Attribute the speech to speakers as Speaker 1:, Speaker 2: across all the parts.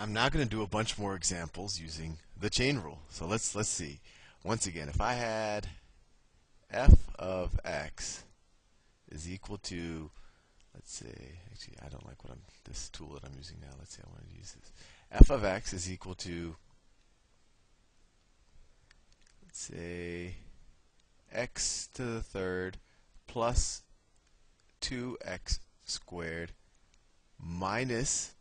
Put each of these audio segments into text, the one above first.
Speaker 1: I'm now going to do a bunch more examples using the chain rule. So let's see. Once again, if I had f of x is equal to, let's say, actually I don't like this tool that I'm using now. Let's say I want to use this. F of x is equal to, let's say, x to the third plus 2x squared minus,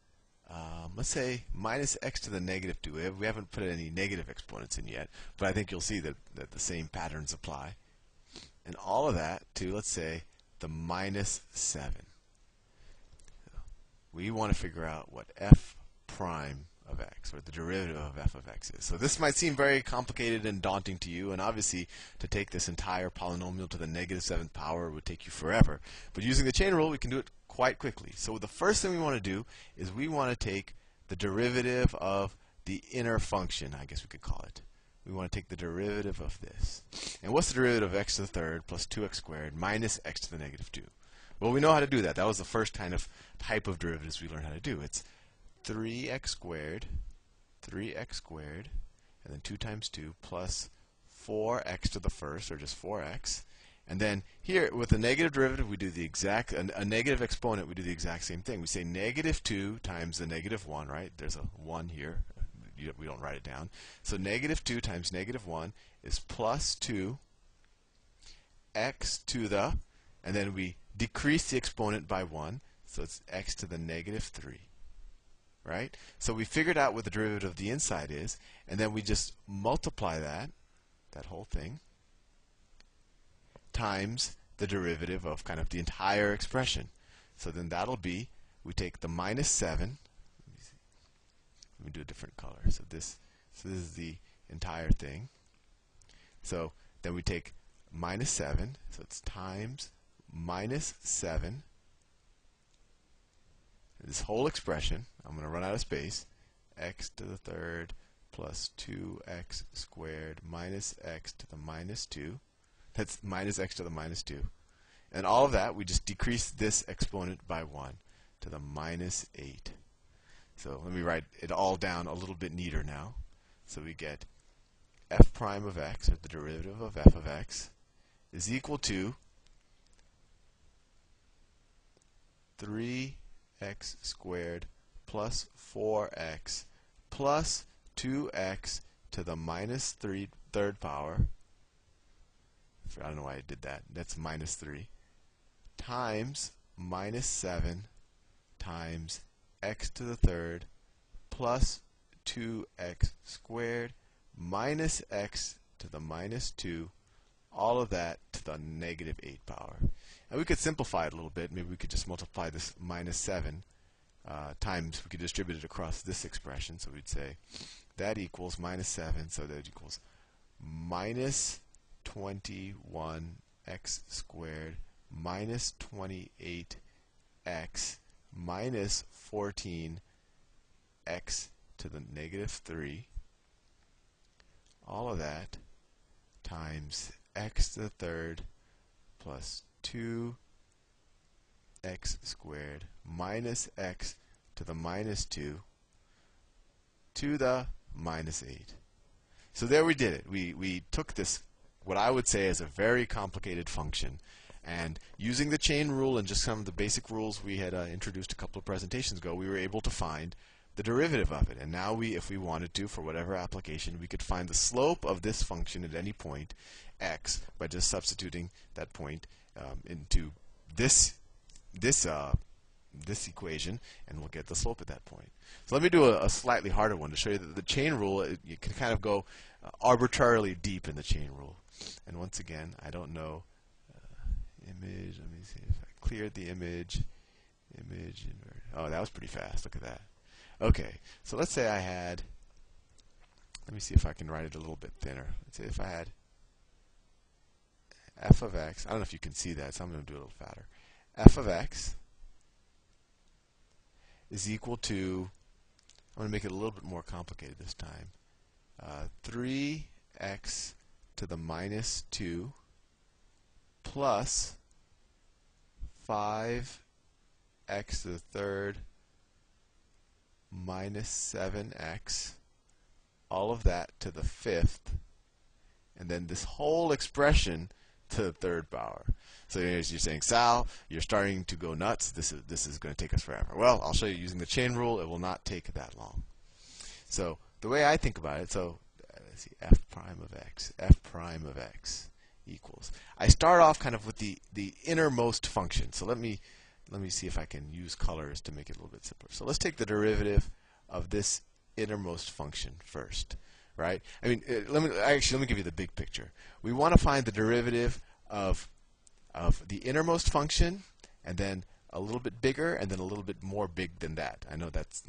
Speaker 1: let's say, minus x to the negative 2. We haven't put any negative exponents in yet, but I think you'll see that the same patterns apply. And all of that to, let's say, the minus 7. We want to figure out what f prime of x, or the derivative of f of x is. So this might seem very complicated and daunting to you, and obviously to take this entire polynomial to the negative 7th power would take you forever. But using the chain rule, we can do it quite quickly. So the first thing we want to do is we want to take the derivative of the inner function, I guess we could call it. We want to take the derivative of this. And what's the derivative of x to the third plus 2x squared minus x to the negative 2? Well, we know how to do that. That was the first type of derivatives we learned how to do. It's 3x squared, and then 2 times 2 plus 4x to the first, or just 4x. And then here, with a negative derivative, we do the exact, a negative exponent, we do the exact same thing. We say negative 2 times the negative 1, right? There's a 1 here. We don't write it down. So negative 2 times negative 1 is plus 2 x to the, and then we decrease the exponent by 1, so it's x to the negative 3. Right? So we figured out what the derivative of the inside is, and then we just multiply that whole thing, times the derivative of kind of the entire expression. So then that'll be, we take the minus 7, let me do a different color. So this is the entire thing. So then we take minus 7, so it's times minus 7. This whole expression, I'm going to run out of space, x to the third plus 2x squared minus x to the minus 2. That's minus x to the minus 2. And all of that, we just decrease this exponent by 1 to the minus 8. So let me write it all down a little bit neater now. So we get f prime of x, or the derivative of f of x, is equal to 3x squared plus 4x plus 2x to the minus third power. I don't know why I did that. That's minus 3 times minus 7 times x to the third plus 2x squared minus x to the minus 2, all of that to the negative 8 power. And we could simplify it a little bit. Maybe we could just multiply this minus 7 times, we could distribute it across this expression. So we'd say that equals minus 7, so that equals minus 21x squared minus 28x minus 14x to the negative 3. All of that times x to the third plus 2x squared minus x to the minus 2 to the minus 8. So there we did it. We took this, what I would say is a very complicated function, and using the chain rule and just some of the basic rules we had introduced a couple of presentations ago, we were able to find the derivative of it. And now if we wanted to, for whatever application, we could find the slope of this function at any point, x, by just substituting that point into this equation, and we'll get the slope at that point. So let me do a slightly harder one to show you that the chain rule, you can kind of go arbitrarily deep in the chain rule. And once again, I don't know, image, let me see if I cleared the image, invert. Oh, that was pretty fast, look at that. Okay, so let's say I had, let me see if I can write it a little bit thinner. Let's say if I had f of x, I don't know if you can see that, so I'm going to do it a little fatter. F of x is equal to, I'm going to make it a little bit more complicated this time, 3x to the minus 2 plus 5x to the third minus 7x, all of that to the fifth, and then this whole expression to the third power. So you're saying, Sal, you're starting to go nuts. This is going to take us forever. Well, I'll show you using the chain rule. It will not take that long. So the way I think about it, so let's see, f prime of x equals. I start off kind of with the innermost function. So let me see if I can use colors to make it a little bit simpler. So let's take the derivative of this innermost function first, right? I mean, let me give you the big picture. We want to find the derivative of the innermost function, and then a little bit bigger, and then a little bit more big than that. I know that's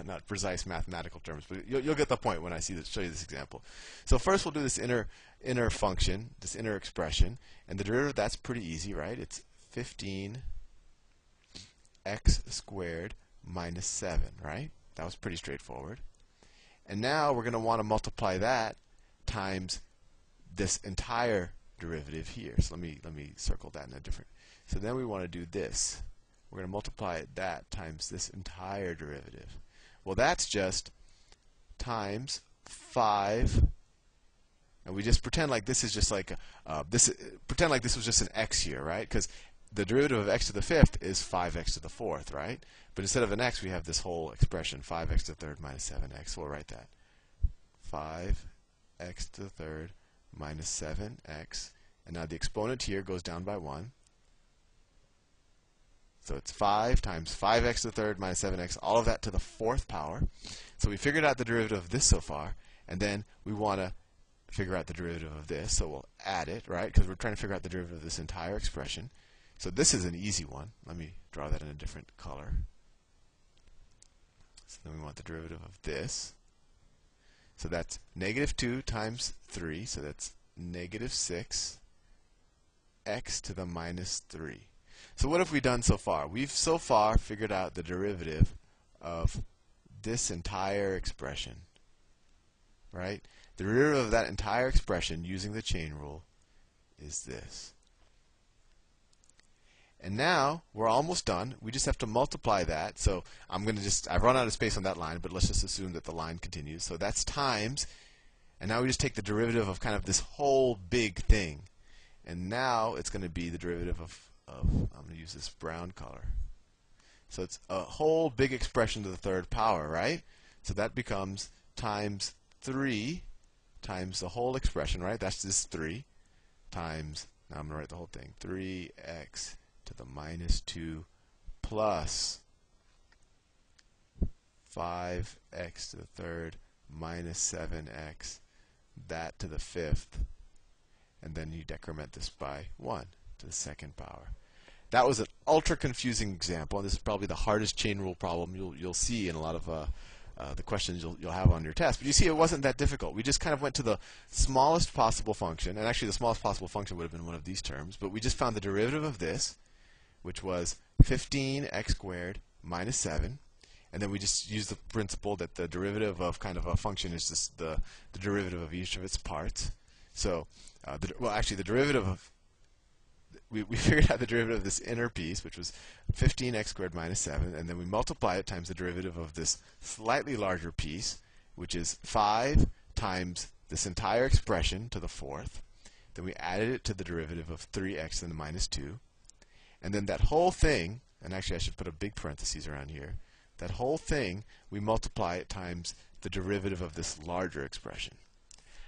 Speaker 1: not precise mathematical terms, but you'll get the point when I show you this example. So first we'll do this inner function, this inner expression, and the derivative, that's pretty easy, right? It's 15x squared minus 7, right? That was pretty straightforward. And now we're going to want to multiply that times this entire derivative here. So let me circle that in a different. So then we want to do this. We're going to multiply that times this entire derivative. Well, that's just times 5, and we just pretend like this is just like pretend like this was just an x here, right? Because the derivative of x to the fifth is 5x to the fourth, right? But instead of an x, we have this whole expression, 5x to the third minus 7x. So we'll write that 5x to the third minus 7x, and now the exponent here goes down by 1. So it's 5 times 5x to the third minus 7x, all of that to the fourth power. So we figured out the derivative of this so far, and then we want to figure out the derivative of this, so we'll add it, right? Because we're trying to figure out the derivative of this entire expression. So this is an easy one. Let me draw that in a different color. So then we want the derivative of this. So that's negative 2 times 3, so that's negative 6 x to the minus 3. So what have we done so far? We've so far figured out the derivative of this entire expression, right? The derivative of that entire expression using the chain rule is this. And now we're almost done. We just have to multiply that. So I've run out of space on that line, but let's just assume that the line continues. So that's times, and now we just take the derivative of kind of this whole big thing. And now it's going to be the derivative of I'm going to use this brown color. So it's a whole big expression to the third power, right? So that becomes times 3 times the whole expression, right? That's this 3 times, now I'm going to write the whole thing, 3x to the minus 2 plus 5x to the third minus 7x, that to the fifth, and then you decrement this by 1 to the second power. That was an ultra confusing example, and this is probably the hardest chain rule problem you'll see in a lot of the questions you'll have on your test. But you see, it wasn't that difficult. We just kind of went to the smallest possible function, and actually the smallest possible function would have been one of these terms, but we just found the derivative of this, which was 15x squared minus 7, and then we just used the principle that the derivative of kind of a function is just the derivative of each of its parts. So, the derivative of we figured out the derivative of this inner piece, which was 15x squared minus 7, and then we multiply it times the derivative of this slightly larger piece, which is 5 times this entire expression to the fourth. Then we added it to the derivative of 3x to the minus 2. And then that whole thing, and actually I should put a big parentheses around here, that whole thing, we multiply it times the derivative of this larger expression.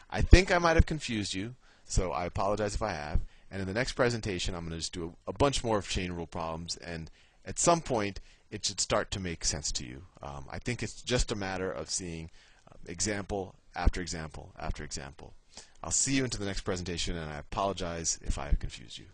Speaker 1: I think I might have confused you, so I apologize if I have. And in the next presentation, I'm going to just do a bunch more of chain rule problems, and at some point, it should start to make sense to you. I think it's just a matter of seeing example after example after example. I'll see you into the next presentation, and I apologize if I have confused you.